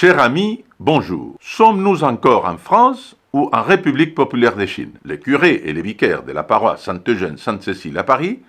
Chers amis, bonjour. Sommes-nous encore en France ou en République populaire de Chine? Les curés et les vicaires de la paroisse Sainte-Eugène-Sainte-Cécile à Paris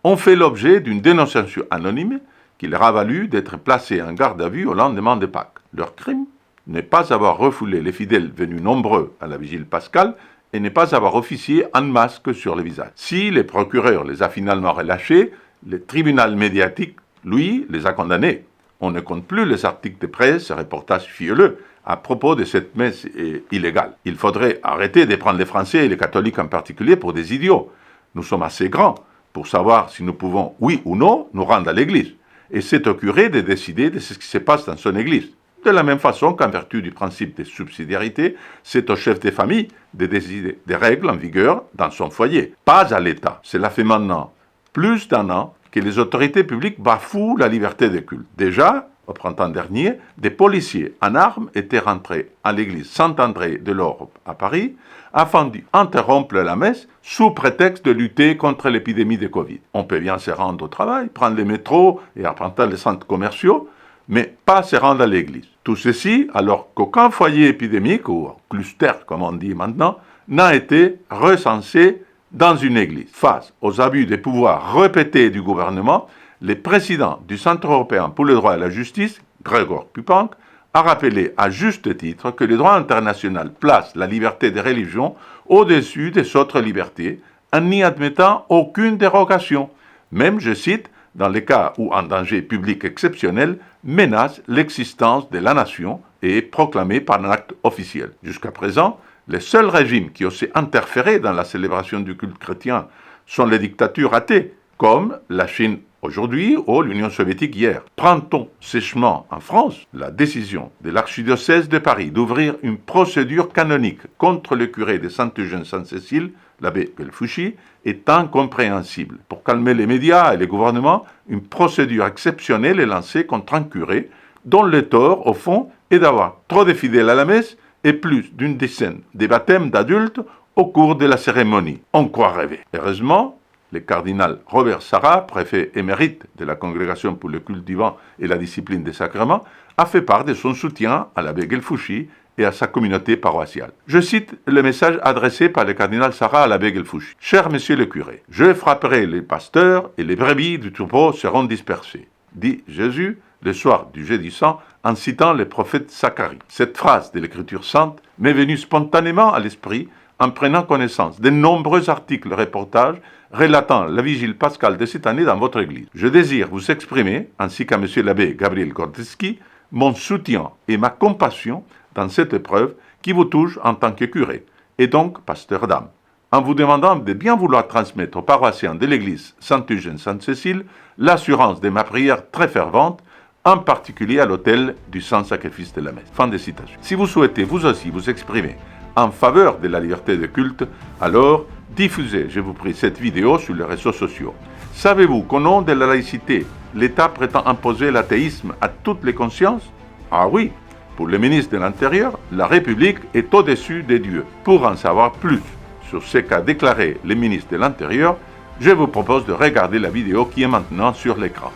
ont fait l'objet d'une dénonciation anonyme qui leur a valu d'être placés en garde à vue au lendemain de Pâques. Leur crime n'est pas avoir refoulé les fidèles venus nombreux à la vigile pascale et n'est pas avoir officié en masque sur le visage. Si le procureur les a finalement relâchés, le tribunal médiatique, lui, les a condamnés. On ne compte plus les articles de presse et reportages fielleux à propos de cette messe illégale. Il faudrait arrêter de prendre les Français et les catholiques en particulier pour des idiots. Nous sommes assez grands pour savoir si nous pouvons, oui ou non, nous rendre à l'église. Et c'est au curé de décider de ce qui se passe dans son église. De la même façon qu'en vertu du principe de subsidiarité, c'est au chef de famille de décider des règles en vigueur dans son foyer, pas à l'État. Cela fait maintenant plus d'un an que les autorités publiques bafouent la liberté de culte. Déjà, au printemps dernier, des policiers en armes étaient rentrés à l'église Saint-André de l'Orbe à Paris afin d'interrompre la messe sous prétexte de lutter contre l'épidémie de Covid. On peut bien se rendre au travail, prendre les métros et arpenter les centres commerciaux, mais pas se rendre à l'église. Tout ceci alors qu'aucun foyer épidémique, ou cluster comme on dit maintenant, n'a été recensé dans une église. Face aux abus des pouvoirs répétés du gouvernement, le président du Centre européen pour le droit et la justice, Grzegorz Pupanc, a rappelé à juste titre que le droit international place la liberté des religions au-dessus des autres libertés en n'y admettant aucune dérogation, même, je cite, dans les cas où un danger public exceptionnel menace l'existence de la nation et est proclamé par un acte officiel. Jusqu'à présent, les seuls régimes qui osaient interférer dans la célébration du culte chrétien sont les dictatures athées, comme la Chine aujourd'hui ou l'Union soviétique hier. Prend-on sèchement en France la décision de l'archidiocèse de Paris d'ouvrir une procédure canonique contre le curé de Sainte-Eugène-Sainte-Cécile, l'abbé Guelfouchi, est incompréhensible. Pour calmer les médias et les gouvernements, une procédure exceptionnelle est lancée contre un curé dont le tort, au fond, est d'avoir trop de fidèles à la messe et plus d'une dizaine de baptêmes d'adultes au cours de la cérémonie. On croit rêver. Heureusement, le cardinal Robert Sarrat, préfet émérite de la Congrégation pour le culte divin et la discipline des sacrements, a fait part de son soutien à l'abbé Guelfouchi et à sa communauté paroissiale. Je cite le message adressé par le cardinal Sarrat à l'abbé Guelfouchi. « Cher monsieur le curé, je frapperai les pasteurs et les brebis du troupeau seront dispersées, dit Jésus le soir du jeudi saint en citant le prophète Zacharie. Cette phrase de l'Écriture sainte m'est venue spontanément à l'esprit en prenant connaissance de nombreux articles reportages relatant la vigile pascale de cette année dans votre église. Je désire vous exprimer, ainsi qu'à monsieur l'abbé Gabriel Gordetzky, mon soutien et ma compassion dans cette épreuve qui vous touche en tant que curé, et donc pasteur d'âme, en vous demandant de bien vouloir transmettre aux paroissiens de l'église Sainte-Eugène-Sainte-Cécile l'assurance de ma prière très fervente, en particulier à l'autel du Saint-Sacrifice de la Messe. » Fin de citation. Si vous souhaitez vous aussi vous exprimer en faveur de la liberté de culte, alors diffusez, je vous prie, cette vidéo sur les réseaux sociaux. Savez-vous qu'au nom de la laïcité, l'État prétend imposer l'athéisme à toutes les consciences? Ah oui, pour le ministre de l'Intérieur, la République est au-dessus des dieux. Pour en savoir plus sur ce qu'a déclaré le ministre de l'Intérieur, je vous propose de regarder la vidéo qui est maintenant sur l'écran.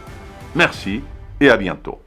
Merci et à bientôt.